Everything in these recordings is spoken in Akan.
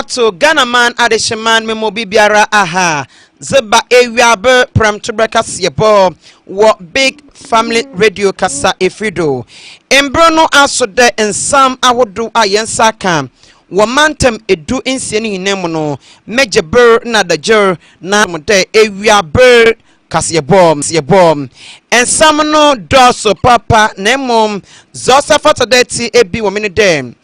to Ghana man adeshaman memo bibiara aha zeba ewiabe pram tubreka siebo wo big family radio kasa efrido embrono asode ensam awodo ayensa kan wo mantem edu ensieni hinemu no mejeber na dajer na mode ewiabe kasiyebom ensam no doso papa nemom zosafotodeti ebi wo mene dem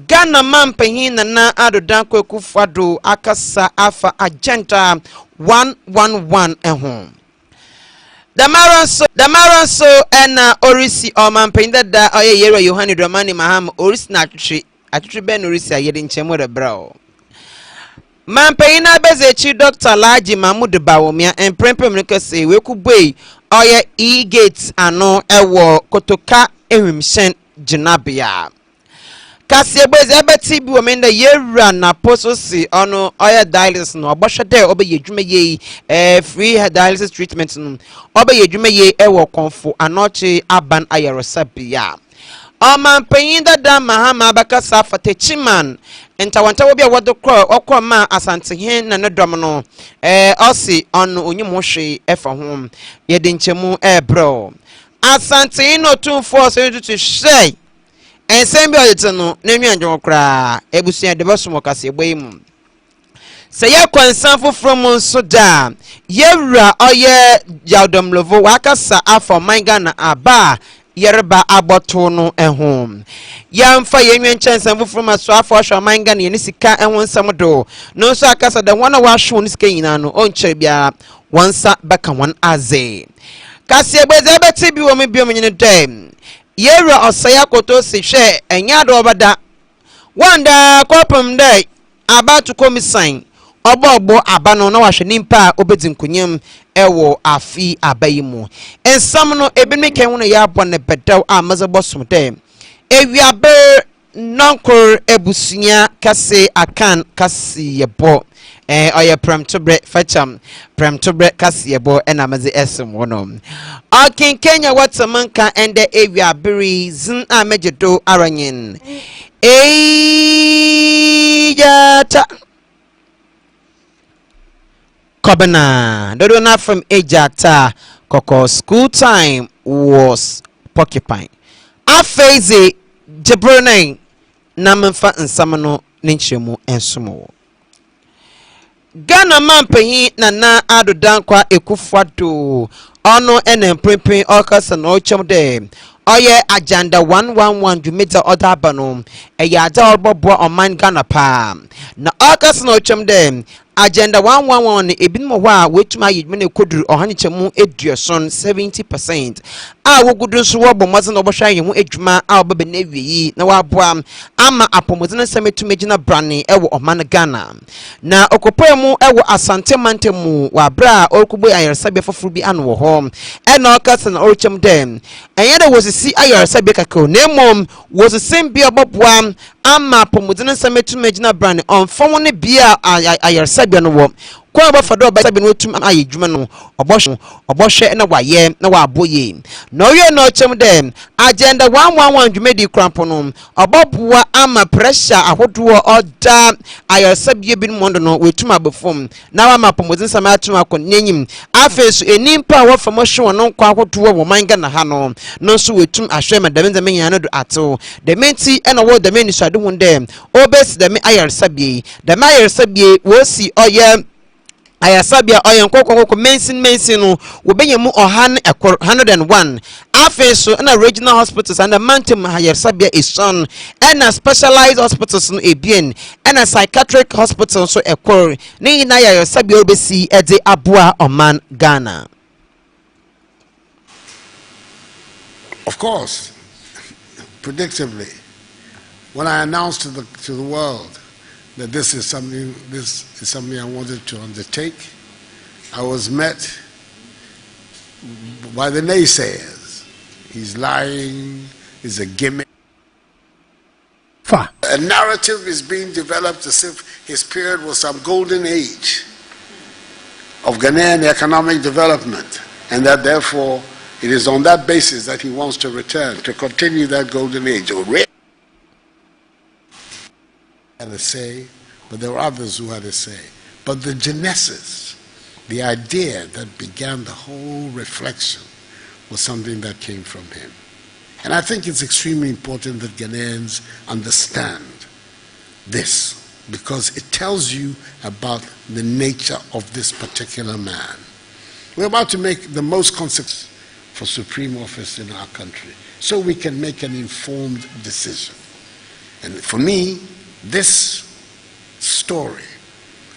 Ghana man pehin na adodan kwekufado akasa afa agenda 111 ehun Damaranso ena orisi o man pehin da oye yero Yohani Dramani Maham orisi na atwitwe ben orisi ayede nchemo de brao man pehin na bezechi Dr. Laji Mahmud Bawomia emprempem nekase wekubwe oye e-gate ano ewo kotoka ehwimshen jinabia Kasebo ezebeti bi womenda yewra na pososi ono oya dialysis no obohwede obe yedwuma ye free dialysis treatment no obe yedwuma ye ewo konfo anoche aban ayarosabia oman peyin dada mahama bakasa fatechiman entawanta wo bia wodokro okoma asantehen na nedom no osi ono onyim hwe efa ho yede nchemu ebro asantehen no tumfo so to shey ensemble odetno nenu anjokra ebusua de bosomo Kasebo im se ye kwansan foforo mu nso da yewura oye yawdom lovo wakasa afọ manga na aba yerba aboto no ehom yamfa yenwen chansan foforo maso afọ hwa manga na yenisika ehon nsam do no so akasa da wana wa hwo nisika nyina no onche bia wansa baka wan aze Kasebo ezebeti bi wo me bi omnyine dem Yera osaya koto si hwe enya do obada wanda kopum dai abatu komisan obobo abano na wahwe nimpa obedi nkunyam ewo afi abayimu ensam no ebinike hu no ya abo ne bedaw amaze bosom dem ewiabe nankor ebusunya kase akan kasebo oye premtobre facham premtobre kasebo enamaze esem wono akin Kenya watamanka ende ewia biri zin amejedo aranyin ejata kobana dodo na from ejata koko school time was porcupine afeze jebrone na memfa nsamno ninchemu ensomo Ghana man pehin na adodan kwa ekufado ono enemprempren okasa no chem de oye agenda 111 jumeta oda bano eyada obobo oman Ghana pa na okasa no chem de agenda 111 ebinmo wa wetuma yedwene koduru ohanichemu eduason 70% a wogudu so wo bomaze no bohwa yehu edwuma a obebe na wiyi na waboa ama apomozene sametumegina brane ewo oman Ghana na okopemu ewo asante mantemu wa bra okubo ayarsabe fofuru bi anu wo ho ena okasa na orchem dem enyede wosisi ayarsabe kakao nemom wosisi bi oboboa ama apomozene sametumegina brane onfom ne bia ayarsabe no wo kwa bafado ba sabe no tum ayedwuma no obohwe na waye na waboye no ye no chem dem agenda 111 dwumedi krampo no oboboa ama pressure ahodo oda ayosabie bin mondo no wetum abofom na wa mapomozin sama atum akonyanyim afesu enimpa wo famohwe no kwa ahodo wo manga na ha no no so wetum ahwe madamenza menya no do ato de menti ena wo de meni swade hu dem obesi de me ayosabie de me ayosabie wo si oye ayasabia oyen kokoko mensin no wobeyemu 101 afeso na regional hospitals and the mountain ayasabia is son and a specialized hospitals no ebien and a psychiatric hospital so ekor ni na ayasabia obesi ede aboa oman Ghana. Of course, predictably, when I announced to the world that this is something I wanted to undertake, I was met by the naysayers. He's lying, he's a gimmick. A narrative is being developed as if his period was some golden age of Ghanaian economic development, and that therefore it is on that basis that he wants to return, to continue that golden age. And to say, but there were others who had a say. But the genesis, the idea that began the whole reflection, was something that came from him. And I think it's extremely important that Ghanaians understand this, because it tells you about the nature of this particular man. We're about to make the most consequence for supreme office in our country, so we can make an informed decision. And for me, this story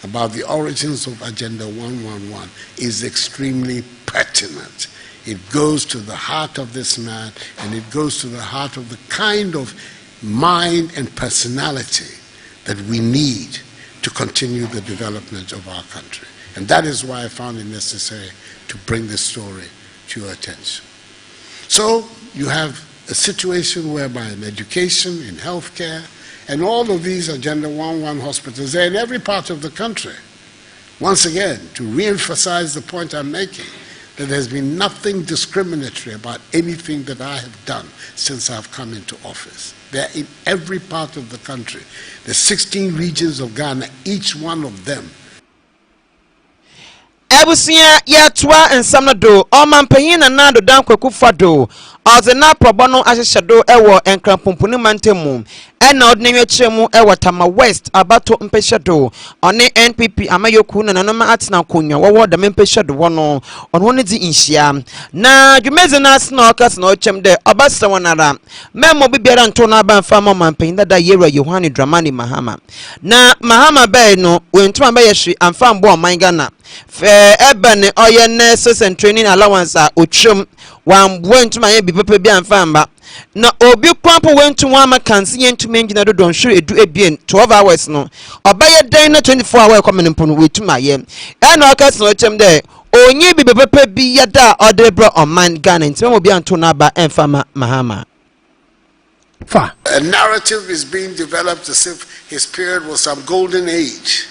about the origins of Agenda 111 is extremely pertinent. It goes to the heart of this man, and it goes to the heart of the kind of mind and personality that we need to continue the development of our country. And that is why I found it necessary to bring this story to your attention. So you have a situation whereby in education, in healthcare, and all of these Agenda 111 hospitals, they're in every part of the country. Once again, to re-emphasize the point I'm making, that there's been nothing discriminatory about anything that I have done since I've come into office. They're in every part of the country. The 16 regions of Ghana, each one of them. Abusua ya twa ensam do o mampanyin na nado dan kwaku fado ozena probono ahyehyedo ewo enkrampopuni mantemu ena odnenwe kyeremu ewo Tama West abato mpehyedo one NPP amayoku na nanoma atena konwa wowo da mpehyedo wono ono ne di inhia na dwumeze na asna okas na ochem de obasa wonara memo bibiara nto na aba mfa mampanyin da yewra Yohane Dramani Mahama na Mahama be no wentuma ba yehwe amfa mbo oman Ghana ebane oye nurses and training allowance a otwem wan wentuma ye bi pepe bi amfamba na obi kwampo wentu wa makansi yentuma ngina do don hwe edu ebien 12 hours no obaye dan na 24 hours kwamene mpono wetuma ye na okasi no chem de onye bi pepe bi yada odebro oman Ghana ntime obi anto na ba emfama Mahama. A narrative is being developed as if his period was some golden age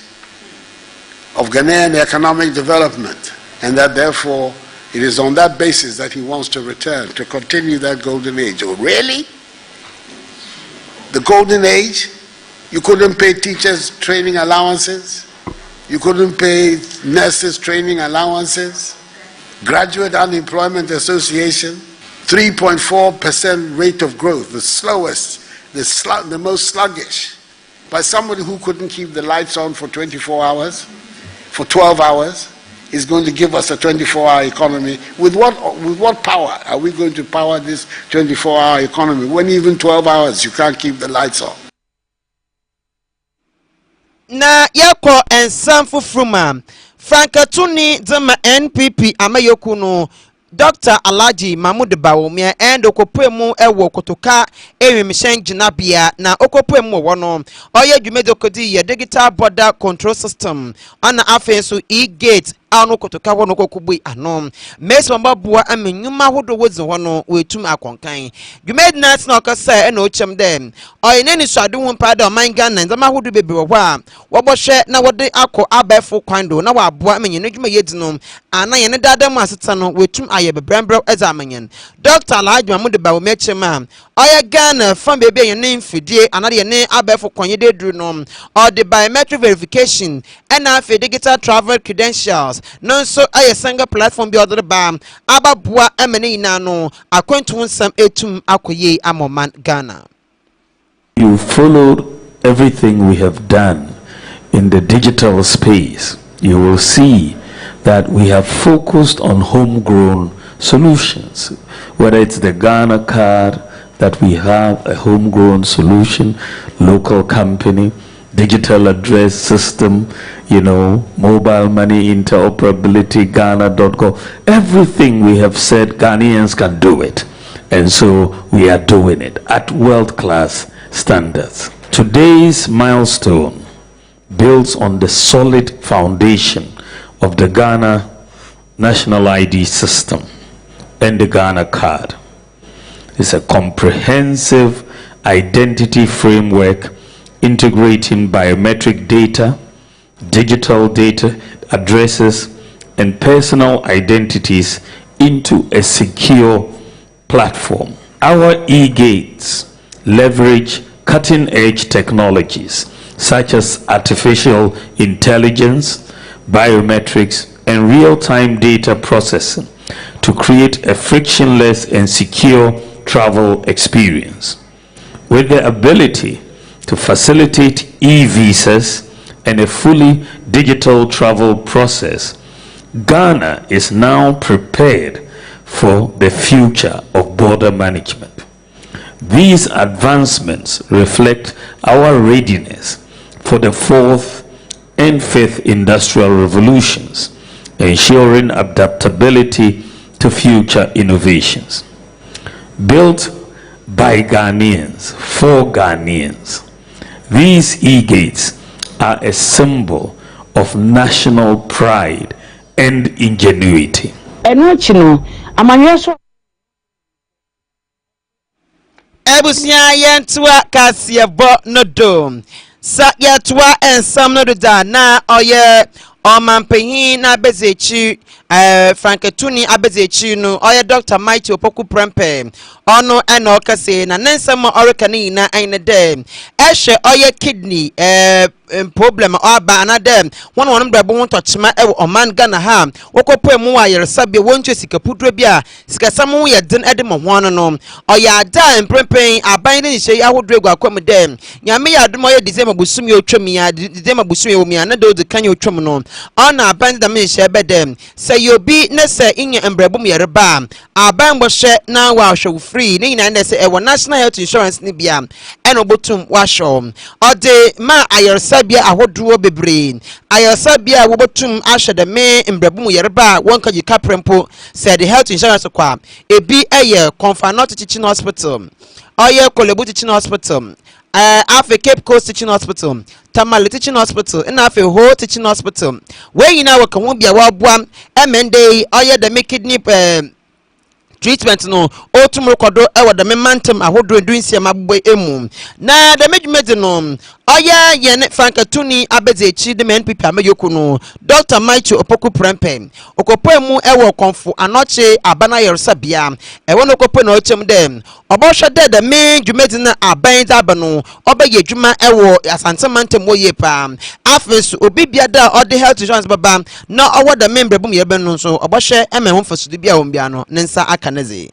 of Ghanaian economic development, and that therefore it is on that basis that he wants to return, to continue that golden age. Oh, really? The golden age? You couldn't pay teachers training allowances? You couldn't pay nurses training allowances? Graduate Unemployment Association, 3.4% rate of growth, the slowest, the most sluggish, by somebody who couldn't keep the lights on for 24 hours. For 12 hours, is going to give us a 24-hour economy. With what power are we going to power this 24-hour economy when even 12 hours you can't keep the lights on? Na yako ensam fufruma Frankatuni zama NPP amayoku no Dr. Alhaji Mahmoud Bawumia and okopemu ewo kotoka ewimishen jinabia na okopemu wono oye dwumedo kodi ye digital border control system ana afenso e-gate anu kotoka wono kokubui anom mes mababua amenyuma hodo wozi wono wetum akonkan dwumed nat na okasa na ochem dem oye neni swade won pada oman na nzama hodo bebe wo a wobohwe na wode akọ abefo kwando na wabua amenyene dwuma yedinom ana ye ne dadam aseta no wetum aye bebrembro ezamanyen Dr. Alhaji Mahmoud Bawumia chema oye Ghana fam bebe ye ne mfidie anade ye ne abefo kwanye de duru no or the biometric verification and afi digital travel credentials no so aye single platform bi odere ba ababua emene ina no akwantu nsam etum akoye amoman Ghana. You followed everything we have done in the digital space. You will see that we have focused on homegrown solutions, whether it's the Ghana card that we have a homegrown solution, local company, digital address system, mobile money interoperability, Ghana.gov, everything we have said Ghanaians can do it. And so we are doing it at world-class standards. Today's milestone builds on the solid foundation of the Ghana National ID system and the Ghana card. It's a comprehensive identity framework integrating biometric data, digital data, addresses, and personal identities into a secure platform. Our e-gates leverage cutting-edge technologies such as artificial intelligence, biometrics, and real-time data processing to create a frictionless and secure travel experience. With the ability to facilitate e-visas and a fully digital travel process, Ghana is now prepared for the future of border management. These advancements reflect our readiness for the fourth and fifth industrial revolutions, ensuring adaptability to future innovations. Built by Ghanaians for Ghanaians, these e-gates are a symbol of national pride and ingenuity. Abusua yentua Kasebo no dom. Sa yetua ensam no da na oye omampanyin na bezechi Franketuni abezechi no oye Dr. Mighty Opoku Prempe ono eno kase na nensam orekani na aine dem ehwe oye kidney problem aba na dem won brabo won tochema e oman Ghana ha wokopo mu ayeresabia wonche sikapudro bia sikasam wo ye den ede mo hono no oya da emprempen aban ne hye ahodro egu akwam dem nyame ya adom oye December busumi otwam ya December busumi wo mi na do de kan otwam no ona aban da me hye bedem se yobi ne se inye embrabo mu yereba aban bo hye na wa hwe free ne nyina ne se e national health insurance ne bia eno botum wa hwe ode ma ayeresabia ahodro bebre ayeresabia wo botum ahwe de me embrabo mu yereba wonka jika prempo said the health insurance kwa ebi eye Confanot Teaching Hospital oye Kolebu Teaching Hospital Afe Cape Coast Teaching Hospital Tamale Teaching Hospital and Afe Ho Teaching Hospital where you now can won be a wabwam MND oye the make kidney treatment no otum rekodo e wada me mantem ahodro ndunsia mabwe emu na the medmedi no oya ye ne Franketuni abezechi de NPP ameyoku no Dr. Mighty Opoku Prempe okopo emu e wo konfo anoche abana yersabia e wono okopo na ochem dem obosho de me dwumedi na aban da bano obaye dwuma e wo asante mantem woye pa afesu obibia da ode health insurance baba na owo da member bum yebe no so oboshe emehun fasudi bia wombia no nensa akaneze.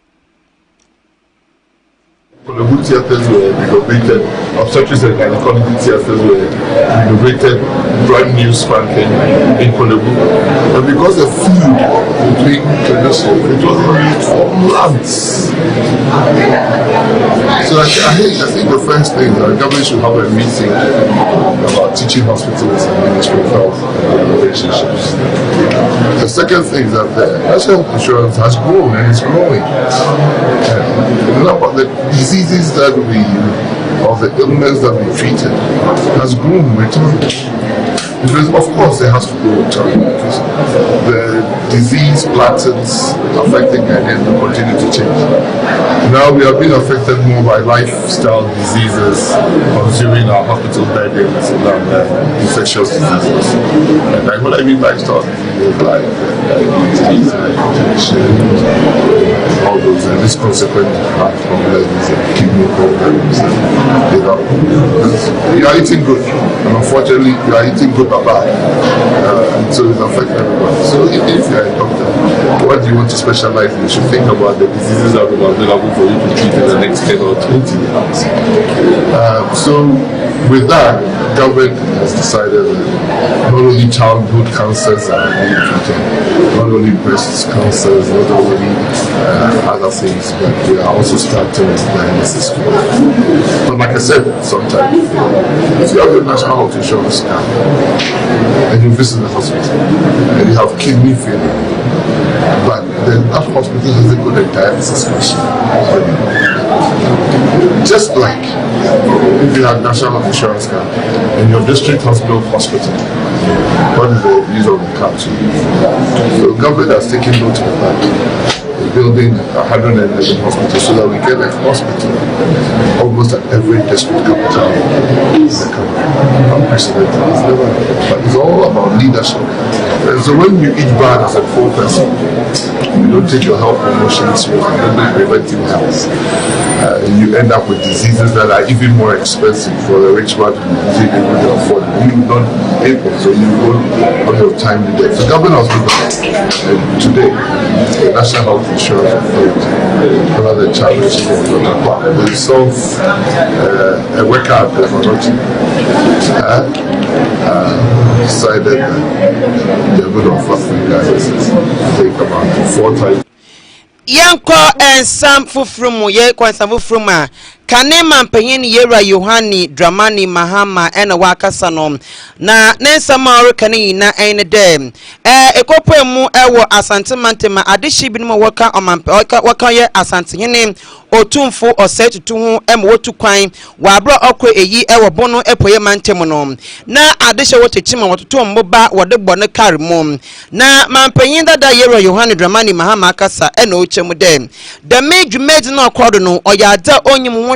Kolebu theaters were renovated, obstetrics and gynecology theaters were renovated, brand new spanking in Kolebu. But because the feud between clinicians, it wasn't used for months. So I think the first thing that the government should have a meeting about teaching hospitals and Ministry of Health and relationships. The second thing is that the national health insurance has grown and is growing. The diseases that or the illness that we treated has grown with time. Because of course it has to grow with time because the disease patterns affecting Ghanaians will continue to change. Now we are being affected more by lifestyle diseases consuming our hospital beddings than infectious diseases. And what I mean lifestyle diseases like diabetes, hypertension, all those, and this consequent heart problems and kidney problems. You are eating good, and unfortunately you are eating good or bad, and so it affects everyone. So if you are a doctor, what do you want to specialize in? You should think about the diseases that are available for you to treat in the next 10 or 20 years. So with that, government has decided that not only childhood cancers are being treated, not only breast cancers, not only other things, but we are also starting with dialysis. But like I said, sometimes if you have your national health insurance card and you visit the hospital and you have kidney failure, but then that hospital hasn't got a dialysis machine. Just like if you have national health insurance card and your district hospital, what is the use of the card to? So the government has taken note of that. Building 111 hospitals so that we get a hospital almost at every district capital in the country. Unprecedented. But it's all about leadership. So when you eat bad as a poor person, you don't take your health promotion seriously, you don't do preventive health. You end up with diseases that are even more expensive for the rich man to be able to afford. You not able, so you won't have your time to do it. So government has today, the National Health Insurance Authority, one of the challenges they solve a workout technology. Decided that they're going to offer free guidance. Take about 4 times. Yanko and Sam Fufrumu, ye Kwansam Fufruma. Kanema mpenyin yera Yohani Dramani Mahama ena wakasanom na nensa maru kani na ene dem ekopo mu ewo asante mantema adeshi binum waka omampe waka ye asante hene otumfu osetutu hu wotu kwan wabro okwe eyi ewo bono epoye mantemu no na adeshe wotechima wototo mboba wode bone karimo na mampenyin dada yera Yohani Dramani Mahama akasa ena ochemu dem the medjumedi no akodo no oyada onyim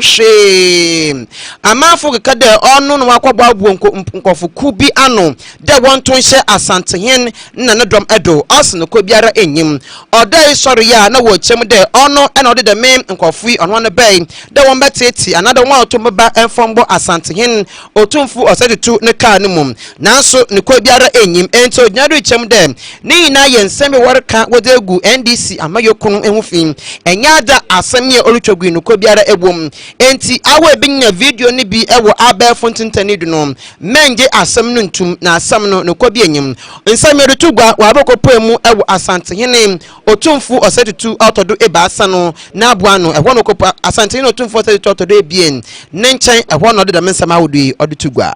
amafu kade onu no wakwabo abu nkofu kubi ano de wonto hye asante hen na ne dom edo asno ko biara enyim odai soro ya na wo chem de onu ena ode de me nkofu ono ne bay de won beteti another one to meba enfombo asante hen otumfu osedetu ne ka ne mum nanso ne ko biara enyim ento nyado chem de ni na ye nseme worka wode egu NDC amayokunu ehufin enyada asem ye olutwagu ne ko biara ebom enti awe binya video ni bi ewo abe fontintani dunom menge asem no ntum na asem no ko bi enyim nsem yedutugwa waboko poemu ewo asante hene otumfu osetutu autodo ebaasa no na aboa no ehwo no ko asante hene otumfu osetutu autodo ebien ne nchen ehwo no de mensam awodui odutugwa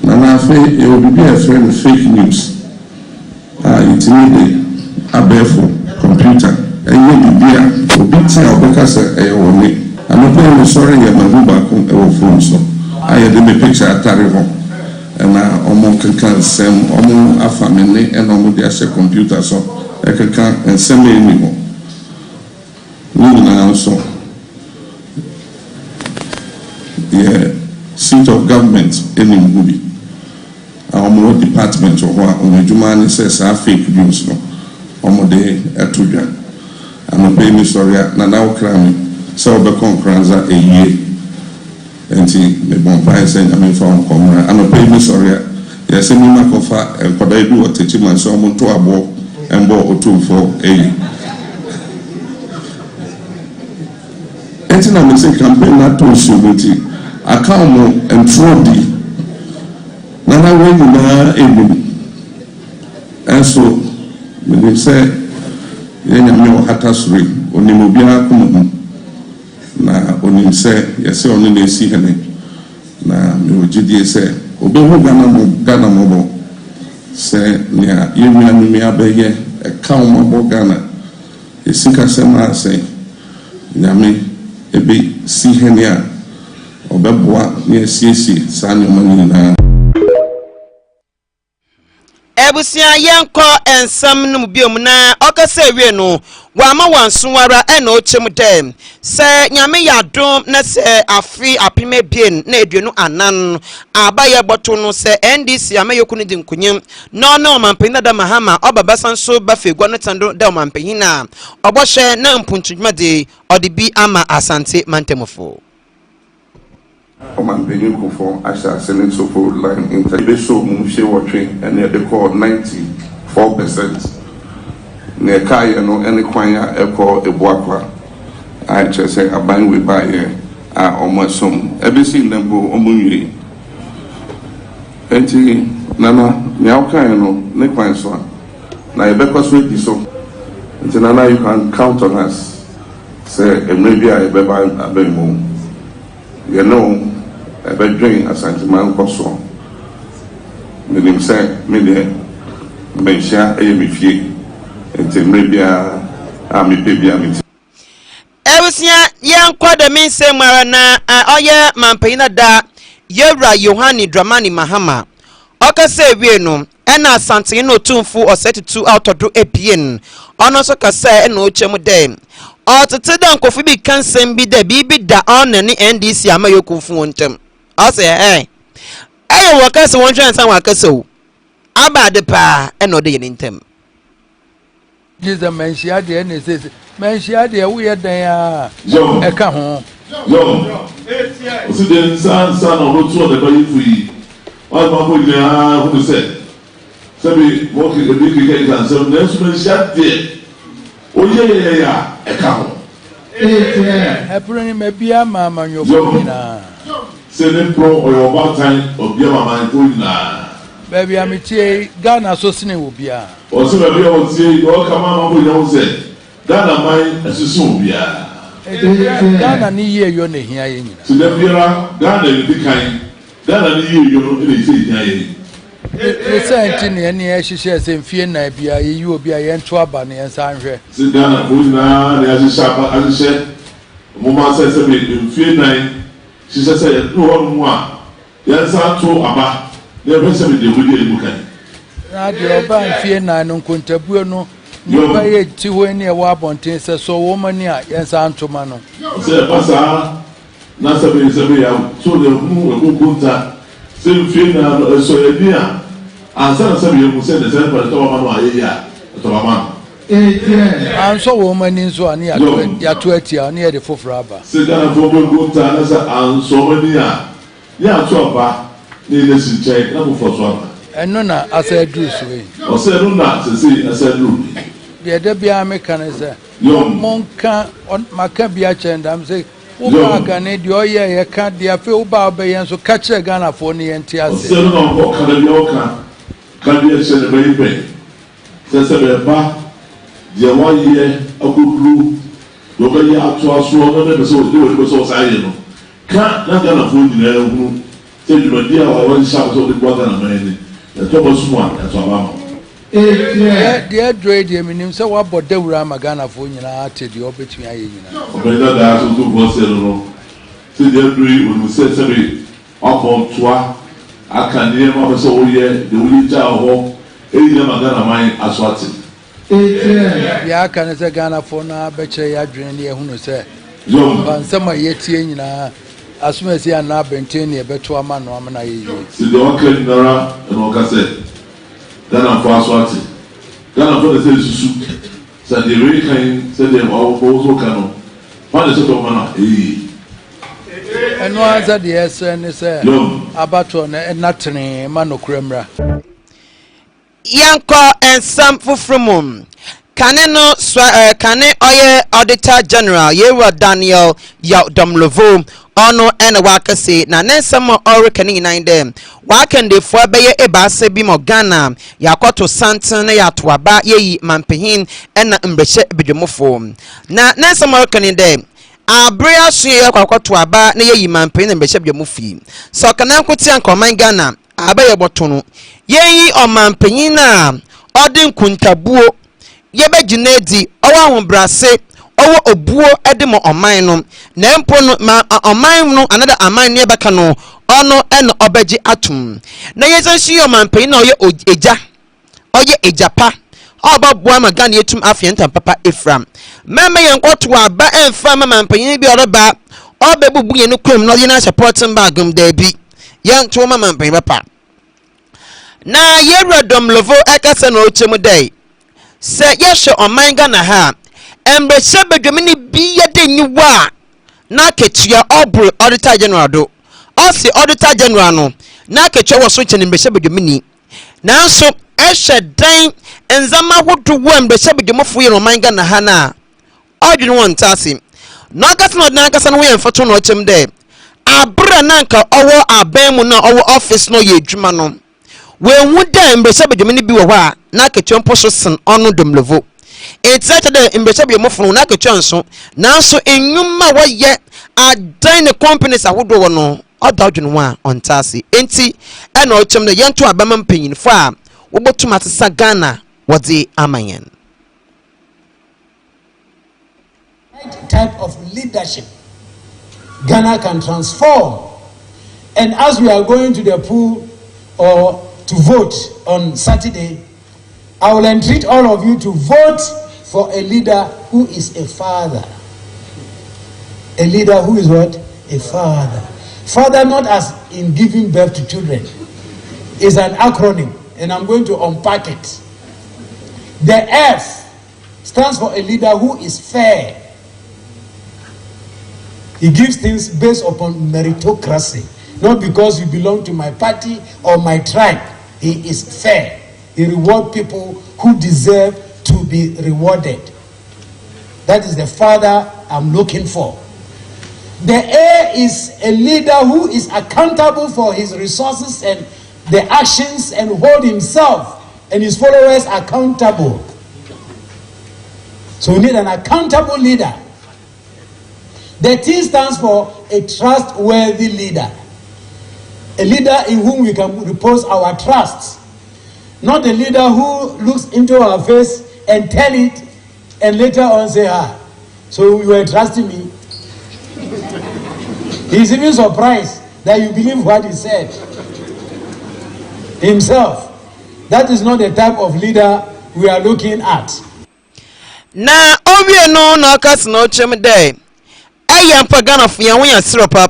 na afi e obi be a friend fake news it need abefo computer enye bibia obi tia obeka se woni anope no sorry ya maguba ko phone so aye de me picture atare ho na omo kankan sem omo afamene and omo dia se computer so kankan ensem eni ho ni na so yeah seat of government eni ngubi omo department of wa omo juma ni se sa fake news no omo de atudwa I'm pay me sorry na now crime so be concranza a year enti me bon pa say na me from komra I'm pay me sorry yes me makofa enkoda du otechi man so mo to abo embo otumfo enti na me say campaign na to subuti Akan mo entrodi na we na ebu enso me say yenya hatasuri onimobia kumu na onimse yese onu na esi hene na me ogidie se obehu Ghana mobo se nia yemia numi abeye eka mobo Ghana esika sema se nyame ebe si hene a obeboa ne esiesi sanyo mani na Ebusia yanko ensam no biom na okase wie no wa ma wansuwara ena ochem dem se nyame yadom na se afi apime bien na eduenu anan abaye boto no se NDC amayokunu di nkunyem no mampena da Mahama obabasan so bafegwa no tando da mampehina obohye na mpuntudwade odibi ama asante mantemofo Oman Benin for Asha Senate so for line interview so mumshe watching and they call 94%. Ne kaya no any kwanya eko ebuakwa. I just say aban we buy here almost some everything them go omunyi. Enti nana nyauka no ne kwan so na ebekwa so di so. Enti nana you can count on us. Say maybe I ebeba abemo. You know ebe dream asante man koso menim say me de mensia eyemifie entemre bia amepe bia me Ebusia yankwa de mense mara na oye mampena da yewra Yohani Dramani Mahama okase wie no ena asante no tumfu osetutu autodo ebien ono so kase ena ochem dem otete da nkofu bi kansem bi da bibi da on ne NDC amayokufu wontem ase wakase won twan san wakase o Aba de pa eno de yentem. Jesus menshia de ene says menshia de we dan e ka ho. Yo. Osi de san no to de ba yifu yi. Wa ma ko ina who say. Sabi mo ki de bi ki kan so na so menshia de. Oye ya e ka ho. Epro me bia mama nyofo na. Se ne pro o ba tan obi mama ko na. Baby amitie Ghana so sene wo bia. O se baby o tie o kama ma bo yo se. Ghana mai asusu bia. Ghana ni ye yo na hia ye nyina. Se da biara Ghana ni dikan. Ghana ni ye yo no e se hia ye. E senti ne ne e hihye se mfie na bia ye yi obi a ye nto aba ne ensa nhwe. Se Ghana bo na ne ahihye aba ahihye. Mo ma se se be mfie nan. Hihye se no ho mu a. Ye nsa to aba. Ne be se be de wodi e bukan. Na de oba mfie na no nkontabuo no. Nipa ye ti ho ne e wa bonten se so wo mani a yensa antoma no. Se pasa na se be ya so de mu e kunta. Se mfie na so ye ni a ansa se be mu se de se pa to ma no aye ya to ma. Anso wo mani nso ani ya to atia ne ye de foforo aba. Se Ghana fo bo kunta na se anso mani a ya to aba ni le si check na mo fo so aba. Eno na asa dru so yi. O se no na se asa dru. De de bia me kan se. Monka maka bia chendam se uba kan de oye ye ka de afi uba be yen so ka kire Ghana fo ne yen ti ase. O se no ko kan de o kan de se ne be be. Se be ba de wa ye akukuru do be ya to aso no ne be so de we so sa ye no. Ka na Ghana fo ni na hu se de be dia wa sha so de kwa Ghana man ni. E to bo sumo a to aba mo. Dear Dre, dear Minim, so what about the Ramagana for you to the opportunity? Obeda da so to bo se no. Se dear Dre when we say say up on toa Akan near ma so oye the we ja ho e ni Magana man aswati. Ya kan say Ghana for na beche ya dwen ne ehunu say. Yo Ban sama yetie nyina asuma si ana benten ne beto ama no amana ye. Se de o kan nara no ka say Ghana for aswati. Ghana for the susu. So the way kind said them also cano. What is it of mana? And no answer the SN say abato na natene mano kremra. Yanko and some fufrumum. Caneno Cane Oye Auditor General Yewa Daniel Domlovo ono ena waka se na nensamo orikani nine dem waken de fo beye ebase bi mo Ghana yakoto santen na yatoaba yeyi mampehin ena mbreche bedwomofo na nensamo orikani dem abrea suye yakwakoto aba na yeyi mampehin na mbreche bedwomofi so kana nkwoti ankoman Ghana abaye botono yeyi omampehin na odin kuntabuo yebe ginedi owa hobrase owo obuo edemo oman no na empo no oman no another aman ne beka no ono eno obeji atum na yesanshi omanpen na oye ejapa obabua magana yetum afienta papa Efram meme yenkwoto aba emfa mamanpen bi oroba obebubu ye no kwem no ye na supporting bagum dabi yento mamanpen papa na yerodom lovo ekase no ochemu dai se yeshe oman Ghana ha embreche bedwemini biye de nyiwa na ketua obru auditor general do osi auditor general no na ketua wo so chene embreche bedwemini nanso ehye dan enzama hodo wo embreche bedwemofo ye oman Ghana ha na odwene won tase no kase no dan kase no wo yemfoto no chem de abra nanka owo aban mu na owo office no ye adwuma no we hu da embreche bedwemini bi wo ha na ketua mposo sen ono domlevo it's such that in Bishop Yomofon, na Kachanso, now so in Yuma, what yet are dying the companies I would do no, or Dodgen one on Tassi, Enti, and Ochum the young to Abaman Pin farm, what to Master Ghana was the Amayan. Type of leadership Ghana can transform, and as we are going to the pool or to vote on Saturday, I will entreat all of you to vote for a leader who is a father. A leader who is what? A father. Father not as in giving birth to children. It's an acronym. and I'm going to unpack it. The F stands for a leader who is fair. He gives things based upon meritocracy, not because you belong to my party or my tribe. He is fair. He rewards people who deserve to be rewarded. That is the father I'm looking for. The A is a leader who is accountable for his resources and the actions and hold himself and his followers accountable. So we need an accountable leader. The T stands for a trustworthy leader. A leader in whom we can repose our trust. Not a leader who looks into our face and tell it and later on say, so you were trusting me. He's even surprised that you believe what he said himself. That is not the type of leader we are looking at. Na obie no kas no chem dey. Ayam pagana fia won yasro pa.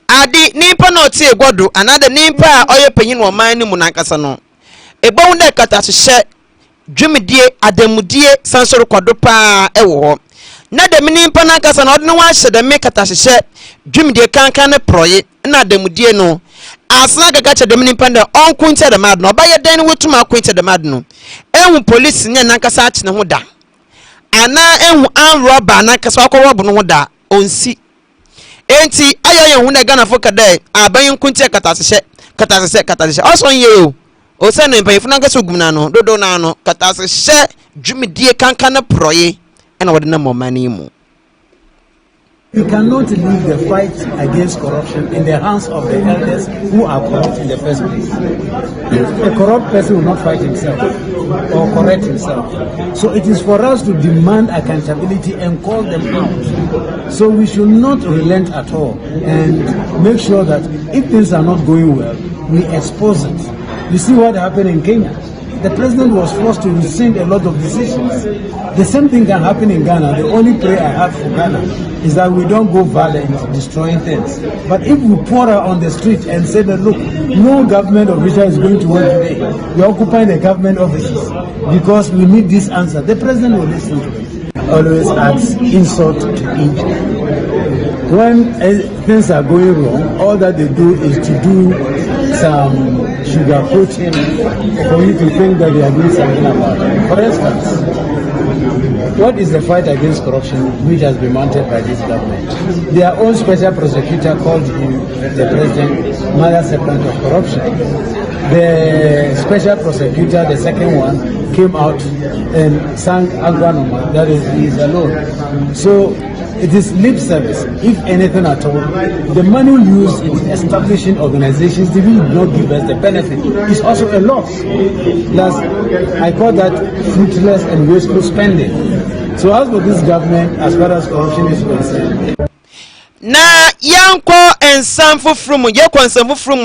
Adi nimpa na oti egwodo another nimpa oye panyin wo man ni mu nankasa no. Ebo na kata hye dwumedie adamudie sansoro kwado pa ewo ho. Na de nimpa nankasa no odno wa hye de me kata hye dwumedie kankan ne proye na adamudie no. Asna gaga che de nimpa de onkunte de mad no obaye den wotuma kunte de mad no. Ehu police nya nankasa achi ne ho da. Ana ehu an robber nankasa akwo bo no ho da onsi. Enti ayo hu na Ghana foka dai aban kunti katasese also ye o se no mpan funa ngaso gumna no dodo na no katasese dwumedie kankan na proye na wode na momani mu. You cannot leave the fight against corruption in the hands of the elders who are corrupt in the first place. A corrupt person will not fight himself or correct himself. So it is for us to demand accountability and call them out. So we should not relent at all and make sure that if things are not going well, we expose it. You see what happened in Kenya? The president was forced to rescind a lot of decisions. The same thing can happen in Ghana. The only prayer I have for Ghana is that we don't go violent, destroying things. But if we pour out on the street and say that, look, no government official is going to work today, we are occupying the government offices because we need this answer, the president will listen to it. Always adds insult to injury. When things are going wrong, all that they do is to do some sugarcoating for you to think that they are doing something about it. For instance, what is the fight against corruption which has been mounted by this government? Their own special prosecutor called him the president, mother serpent of corruption. The special prosecutor, the second one, came out and sang Agwanoma, that is, he is alone. So it is lip service, if anything at all. The money used in establishing organizations, they will not give us the benefit. It's also a loss. Thus, I call that fruitless and wasteful spending. So as for this government, as far as corruption is concerned. Na yanko ensamfo from ye kwansamfo from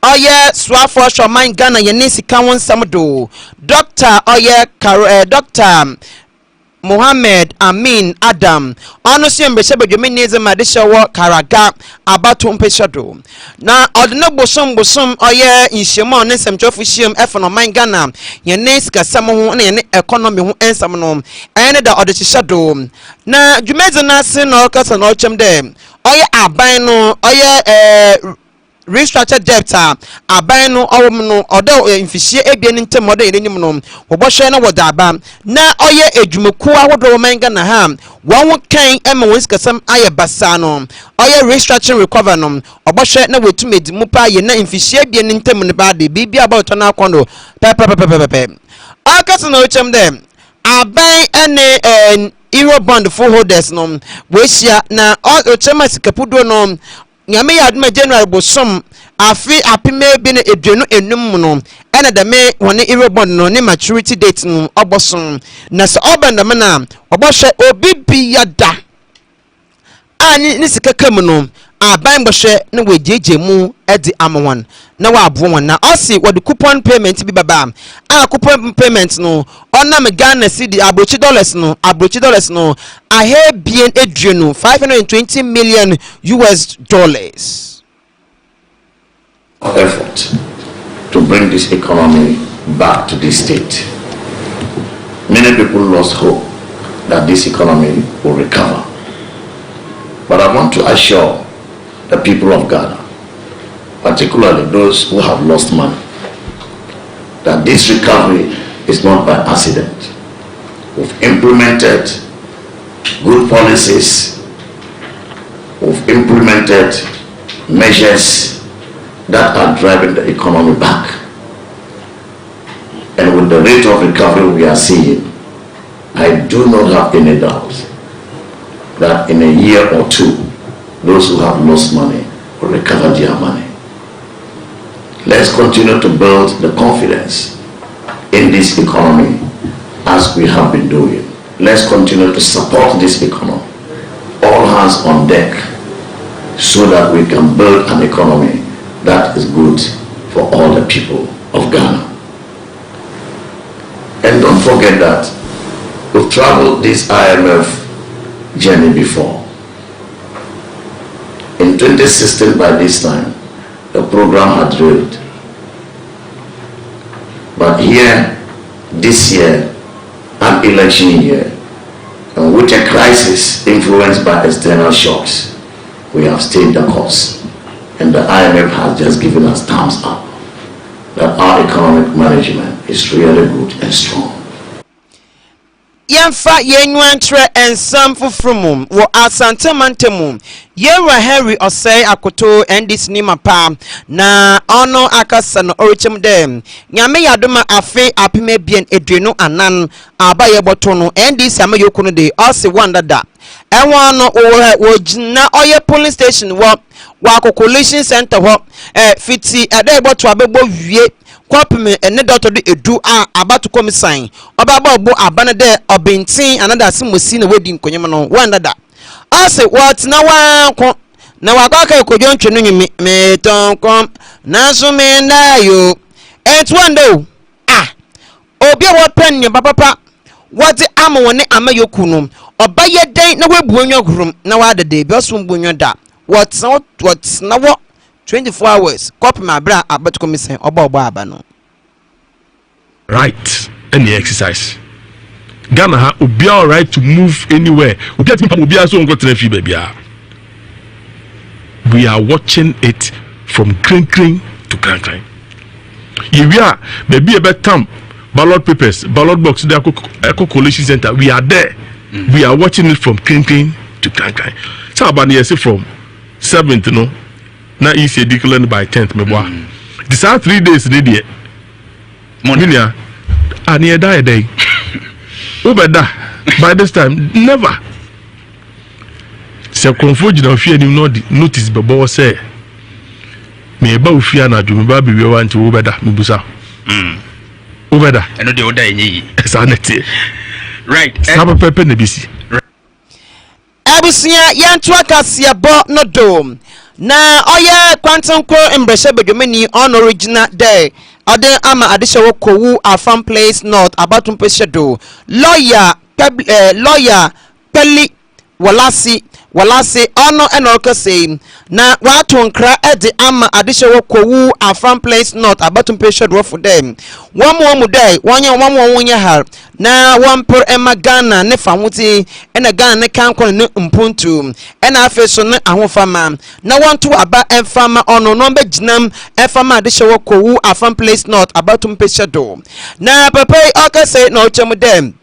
oye swafo shoman Ghana ye nisi kawon samdo. Dr. Mohammed Amin Adam honestly mbese bedwemenize madesha wo Karaga abato mpeshado na odno bosom oye inhyemo ne semtwofo hiem efono man Ghana ye ne sikasam ho na ye ne economy ho ensam no ene da odechishado na dwumeze na se no kasa no chem de oye aban no oye restructured debt aban no owom no odo mfihie ebie ne ntem odo yenim no wobohwe na wodaba na oye edwumeku awodo manga na ha won kan ema won sikasam aye basa no oye restructuring recover no obohwe na wetumedi mu pa ye na mfihie ebie ne ntem ne ba de bibia about na akondo pepe akasa no chem de aban ene euro bond for holders no we hia na o chema sikapudo no nyame yaduma January bosom afi apime bi ne eduenu enum no ena de me woni eurobond no ne maturity date no obosom na se obandam na obohwe obibi yada ani ni sikakam no aban bohwe ne wejeje mu edi amwan na wa abo won na osi wode coupon payment bi baba coupon payment no onam Ghana cedi abrochi dollars no ahe bien eduenu $520 million. Effort. to bring this economy back to this state. Many people lost hope that this economy will recover. But I want to assure the people of Ghana, particularly those who have lost money, that this recovery is not by accident. We've implemented good policies. We've implemented measures that are driving the economy back. And with the rate of recovery we are seeing, I do not have any doubt that in a year or two, those who have lost money will recover their money. Let's continue to build the confidence in this economy as we have been doing. Let's continue to support this economy. All hands on deck so that we can build an economy that is good for all the people of Ghana. And don't forget that we've traveled this IMF journey before. In 2016, by this time, the program had failed. But here, this year, an election year, and with a crisis influenced by external shocks, we have stayed the course. And the IMF has just given us thumbs up that our economic management is really good and strong. Yamfa yenwantre ensam fufrumum wo asante mantemu yewa Henry osei akoto endis ni mapa na ono akasa no orichem dem nyame yadoma afe apime bien eduenu anan abaye boto no endis amayokunu de ose wandada enwa no wo jina oye police station wo akoko center ho fiti ade boto abebo wie kwapme ene doctor de edu a abatu komisan obaba obo abana de obentin anada simosi na wedi nkonyem no wandada ase what na wanko na wakaka ekojo ntwenu nyimi me tonkom na so me ndayo etwando obi wo pen papa wati ama woni amayoku no obaye den na webu onyo grum na wadade bi oso mbonyo da what na wo 24 hours copy my bra abatu komisan oba aba no right any exercise Ghana ha obi all right to move anywhere obi ati obi aso ngo tena fi bia we are watching it from crane to crane yewia baby e betam ballot papers ballot box the eco coalition center we are there we are watching it from crane to crane so about say from 7th no na EC declared by 10th me boa this are 3 days ni de monia ani eda day ubeda by this time never se konfo na ofia ni no notice bebo say me ba ofia na dum ba be we want ubeda mebusa ubeda eno de oda enyi sanete right saba pepe na bisi Abusua yantu Kasebo no dome na oye quantum ko embrese bedwemani on original day ade ama adeshawo kowu afam place north abatum peshedo lawyer peli walasi ono enoka say na watonkra ede ama adeshawo kowu afam place north abatum peshedo for them one day wonya har na wampur ema Ghana ne famuti ena Ghana ne kankon ne mpuntu ena afeso ne ahofama na wantu aba enfama ono no beginam enfama adeshawo kowu afam place north abatum peshedo na papai okase na ochem dem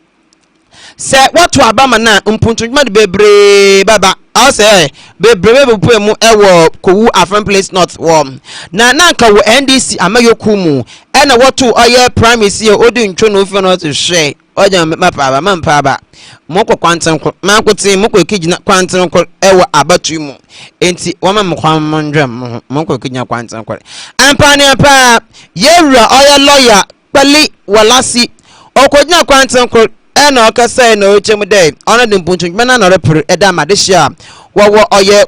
se watu abama na mpuntu dwuma de bebre baba ase bebre bepu mu ewo kowu afam place north wo na nanka wo NDC amayoku mu ena watu oye primacy odi ntwo no ofi no to hwe oja mapa mampaba moko kwantan ko mankote moko ekigina kwantan ko ewo abatu mu enti wama mkwam ndwam moko ekigina kwantan ko ampani apa yewura oye lawyer pali walasi okogina kwantan ko ena okasa na ochem dey ona de mpuntu mena na repre eda madehia wo oye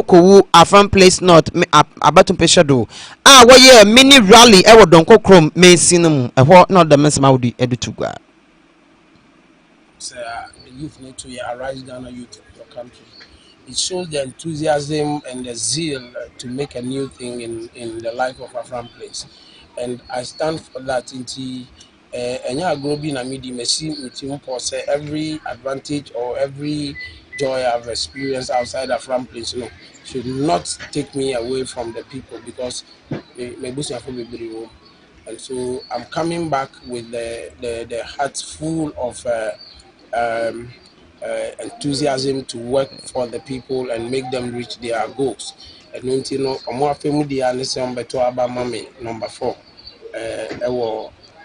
kowu afam place north abatum peshedo wo ye mini rally ewo donko krom mensinum eho na the mensama wodi edutugwa the youth need to arise Ghana youth in your country. It shows the enthusiasm and the zeal to make a new thing in the life of Afram Place. and I stand for that. Into any growing na me say every advantage or every joy I've experienced outside of Afram place, should not take me away from the people, because my business for me. And so I'm coming back with the heart full of enthusiasm to work for the people and make them reach their goals. And you know, more family beto aba mami number 4.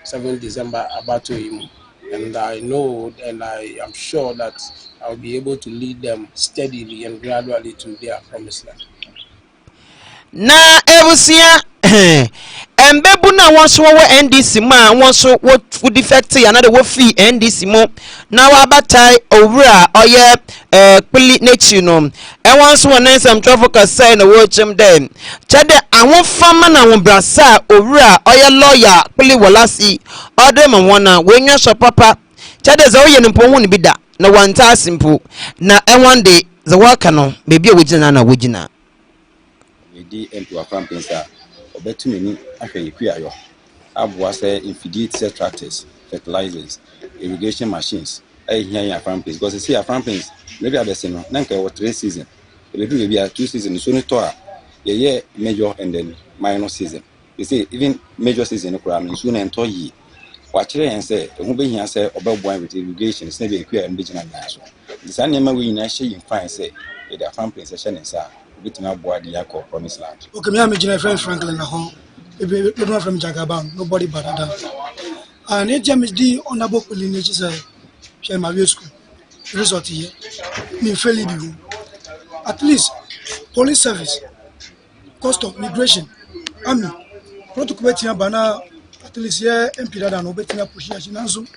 7 December about to him. And I know and I am sure that I'll be able to lead them steadily and gradually to their promised land. Na ebusia embebu na won so wo NDC ma won so wo defect ya na de wo fi NDC mo na wa batai owura oye pili nechi no e won so won nsem traffic say na wo chim dem chede awon fama na won brasa owura oye lawyer pili wolasi ode ma won na we nwa so papa chede ze oye npo hu ni bida na wanta simple na e one day ze waka no bebi e wogina na wogina di into a pampensa obetumi ahwe yekuayo aboa say infidite tractors, fertilizers, irrigation machines here ya pampensa, because see a pampensa maybe abese no na nka 3 season maybe a 2 season so no to a ye major and then minor season. You see even major season ko am so na ento yi wa kire yen say ho be hia say obeboa with irrigation say be ekua mbe gina na so this anema we na hye yin fine say the pampensa hye ne sa promised land. Okay, me am Engineer Franklin na home. Everyone from Jagaban, nobody but that. And it James D honorable lineage say share my school. Result here. Me fairly do. At least police service, custom, migration, army, protocol betia bana at least here MP that no betia push ya chinanzo.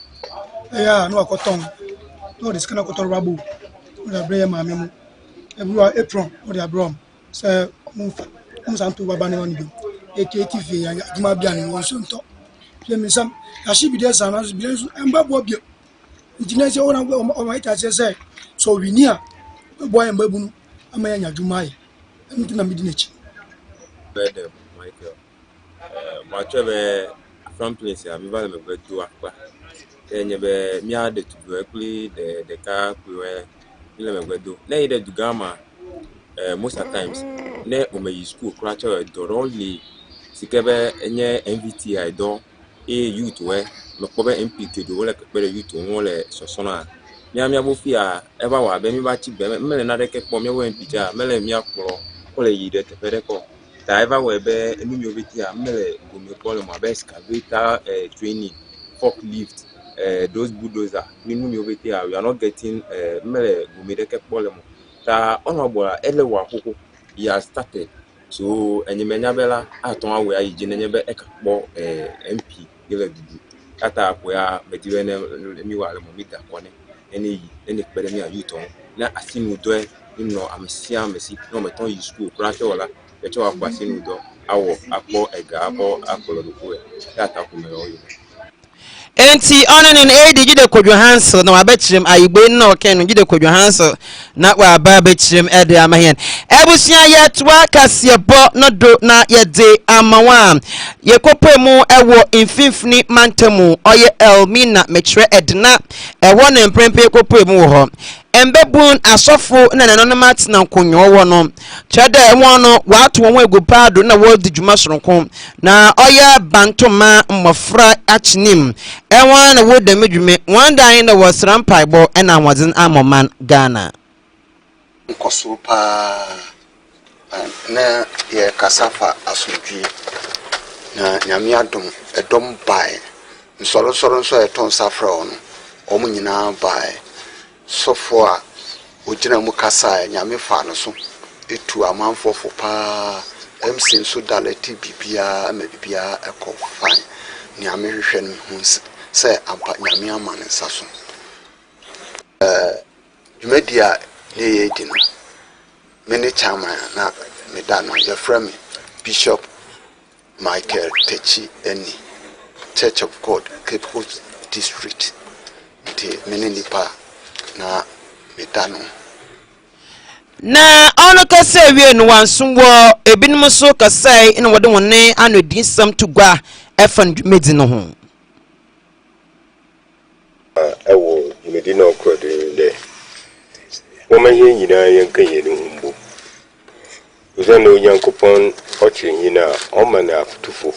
Yeah, no akotong. No this kind of cotton rabu. No bray ma memo. Everyone apron or their brom. So Musanto Babani on you. A K3SE and Jumabian was on top. Some Ashibi des and Babu. Engineers on my touch say. So we near boy and baboon, a man Jumai. And to Namidinich. Michael. Whatever from place, I'm going to do Aqua. Then you be near the directly the car we were. Later to Gamma. Most of the times, ne ume school cracher do only sikebe enye MVT do youth we no kobe MPK do wole kpere youth wole sosona mi abofia eba wa be mi ba chi be mele na de kepo mi we MPK mele mi akporo wole yide tepere ko ta eba we be enu mi obeti a mele go mi ko le mo be excavator training forklift those bulldozer mi nu mi obeti a we are not getting mele go mi de kepo le mo ta honorable elewa akoko he has started so enyemenya bela aton awe ayi jinenye ekakpo MP gele dudu kata akoya mediwe ne mi wale mo mita kone eni kpere mi ayuton na asinu do no amesia mesi no meton yi school pracho wala echo akwa asinu do awo akpo ega akolo do ko kata ko me oyo enti onen edi gide kodwo hansel na wabechirem ayigbe na oken no gide kodwo hansel na wa ba bechirem ede amahen ebusia yetwa Kasebo no do na yede amawa yekopemu ewo infimfini mantemu oye Elmina mechire edna ewo na mprempe yekopemu wo ho embebun asofo na anonymous na nkonyo wo no chede enwo no wato won egupado na wo dijuma soronko na oya bantoma mmofra achinim enwa na wo demedwume one day na wo srampai bo na wadin amoman Ghana nkoso pa na ye kasafa asodwi na nyame adom edom bai nsoro nso eton safra ono omu nyina bai sofo a ojina mu kasa nyame fa no so etu amanfofo pa MC nso daleti bibia ama bibia ekofan nyame hwehwe no hu se ampa nyame amane saso jumedia ne yedi no many chama na medano ya from Bishop Michael K3SE Church of God Cape Coast District the many nipa na medano na ono kase wie no wanso wo ebinum so kase ina wode wonne anodi sam to gwa efan dwumedi no ho ewo dwumedi no krodo de woma hie nyina yanka yenu humbo uzana onyankopon oche hina oma na afutufo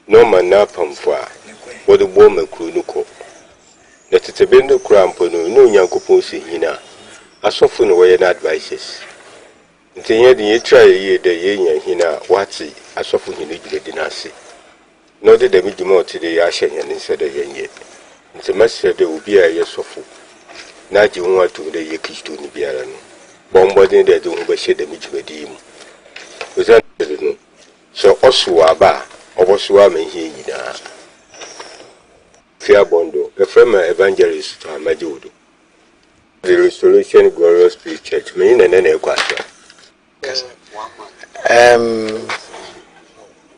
no man na pamfo a wode bo makru nuko na tetebendo krampo no onyankopon se hina asofo no we na advices ntenye de try ye de ye nya hina wati asofo hina dwumedi na ase no de dem dwuma otide ya hye ne nse de yenye ntemase de obi a ye sofo na ji won atu de ye kristo ni biara no bombo de de ho ba hye de dwumedi mu uzan de no so osuwa ba obosuwa me hie nyina Fear Bondo, a friend evangelist to Amajudo. The Restoration Glorious Peace Church, me in an equator.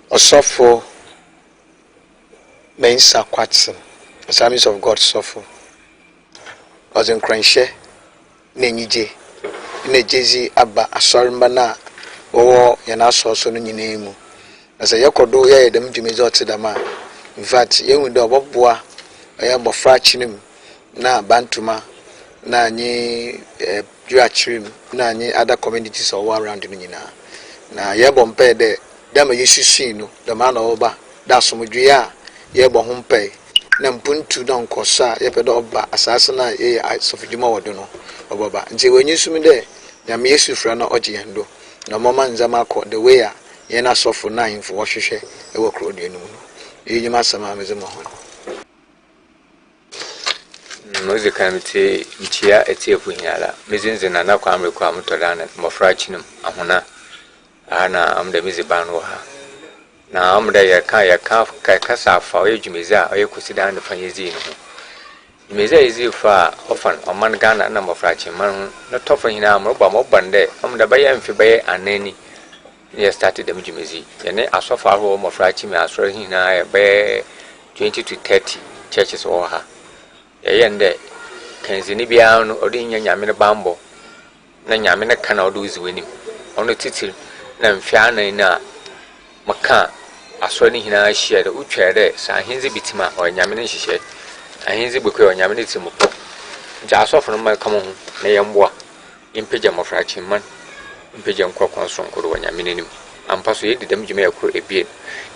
Osofo Mensa Quatson, Assemblies of God Sofo. Was in Cranshe, Nenije, in a Jay Abba, a Sormbana, or Yanaso Soninimu. As a Yakodo, ya them Jimmy the man. In fact, young with the Bobwa. I am a fractionum na Bantuma na ni Juachrim na ni other communities all around the Nina. Na Yabompe de Dama Yusino, the man over, that's some Dria, Yabo Humpe, Nampuntu don Cosa, Yepedoba, Assassina, Sofijuma Wadono, or Baba. And say when you see me there, Yamesu Frano Ojiando, no moment Zamako, the way Yena saw for 9 for Washishe, a work road, you know. You must have a mohon. Music committee nchia etie funyala mizinzi na na kwa amre kwa mutolana mofrachinum ahuna ana amde mizibanu ha na amde ya kasa fa oyejumeza oyekusida na fanyezi no imeza ezifa ofan oman Ghana na mofrachin man no tofa hina amro ba mobande amde baye mfi baye anani ne started dem jumezi yene asofa ho mofrachin me asoro hina be 20 to 30 churches or ha yende kanzini bia no odi nyame ne bambo na nyame ne kana odo ziwani ono titil na mfia na maka asoro ni hina hia de utwere sa hinzi bitima o nyame ne hihye ahinzi bekwe o nyame ne timupo ja asofo no ma kama hu na yemboa impeja mofrachi man impeja nkokon sonkoro o nyame ne nim ampaso yedi dam dwuma yakro ebie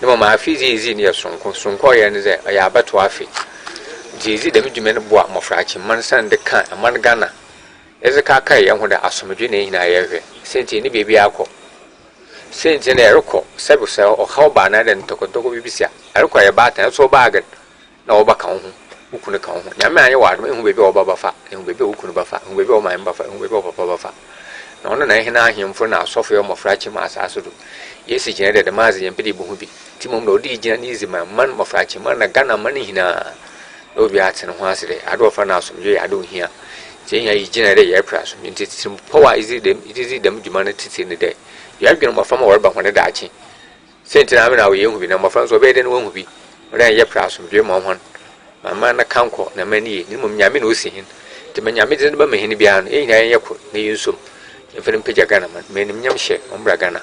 ne mama afizi ezi ne sonko ye ne ze ya abato afi Jizi the midman boat mofrachi, Mansan de Kan, a man Ghana. As a caca, and when the Asomajune in I sent any baby alcohol. Saint in Eroko, Sebusel, or how banana and Tokotogo Bibisia. I require a bat and so bargain. No bacon, who couldn't come. Yaman, you are who will be over buffer, and will be who couldn't buffer, and will be my buffer, and will be over buffer. No, no, I him for now, Sophia Mofrachi Mas Asudu. Yes, he generated the Mazi and Pity Buhubi. Timon Lodi, easy man, Mofrachi, man, a Ghana money in a. Obi aten ho asere ado fa na asomje ado hia jenya yi generate ya praso nti power is them dwuma na titi ne de ya dwene mo fama wor ba ho ne da achi senti na me na wo yehu bi na mo fa so be de no hu bi ora ya praso dwe mo hon mama na kanko na mani ni mo nyame na osi hin ti me nyame de ba me hin bia no ehina ya ko ne yinsom efere mpeja Ghana man me nim nyam hye ombra Ghana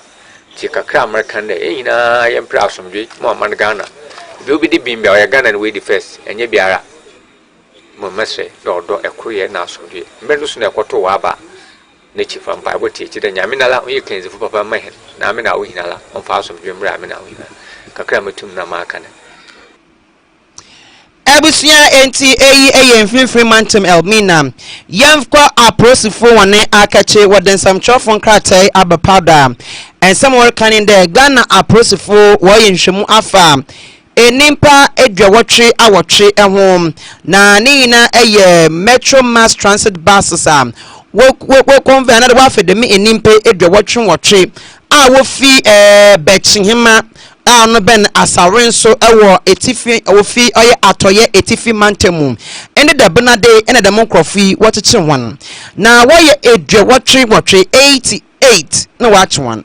ti kakra American de ehina ya praso dwe mo man Ghana you be the bimba or Ghana and we the first, and ye biara. Mamma do a queer now so dear. Mendus ne quato waba. Nature from Bible teacher and Yaminala, you can for Papa Mahan, Namina Winala, on fast of Jim Ramina Wina. Kakramatum Namakan. Abusua NTA and Fremantle Elmina. Yamqa are prosifo one akache waden some chofon krate abapowder. And some work in there Ghana are prosifo wayin shemu afa. Enimpa edwa watwe awotwe ehom na nina eye metro mass transit buses wo convey na de wa fede me enimpa edwa watwe a wo fi Betchihima a no ben asaren so ewo etifi wo fi oye atoye etifi mantemu ene de benade ene de monkrofii woteche wan na wo ye edwa watwe 88 na watch one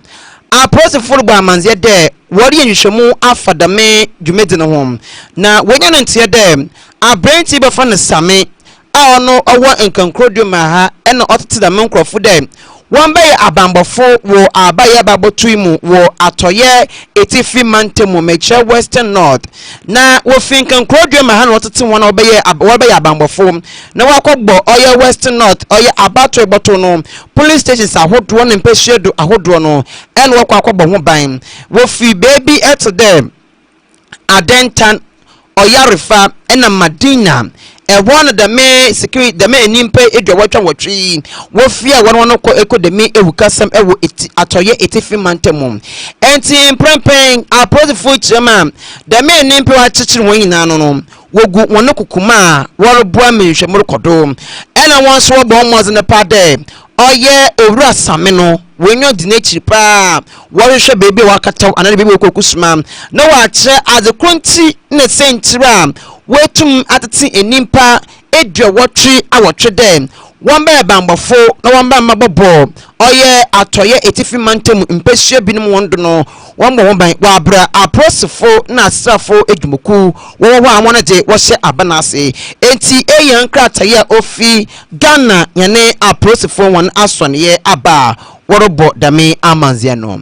a process for by manze de wori enhwemu afadame dwumedi no hom na wonya no ntie de a brenti be fa no same a ono owo enkankrodum ha ena otete da menkrofo de one bay abambofo wo abaye babotuimu wo atoye etifi mantemu meche western north na wo finkan krodwe mahan wotete wona obaye abambofo na wakogbo oye western north oye abato eboto no police stations ahodo no mpehiedo ahodo no en wo kwakogbo ho ban wo fi baby eto them adentan oyarefa ena madina one the me security the me nimpe edwa watwa watwi wo fia won ko eko de me ewukasam ewo atoye etifi mantemu enti prempen approachful chairman the me nimpe wa chichiri won nyina no wogu won kokuma woro boa menhwe morokodo ena won so bo moze ne pade oye owura same no wenyo di n'echiri pa worehwe bebe wakataw anane bebe kokusuma na wa kire azekronti na sentira wetum atete enimpa edwa wotwe awotwe dem wamba bambofo na wamba mabobo oye atoye etifi mantemu mpehie binim wondo no wamba womban wabra aprosifo na asrafo edumuku wo amona de wo hye abanase enti eyan krataye ofi Ghana yane aprosifo won asonye aba worobo dame amanzia no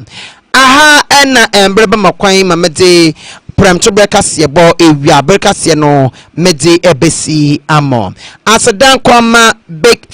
aha ena embrebe makwan mamede Premto Brekasiye bo ewia Brekasiye no medi ebesi amo asadan kwama big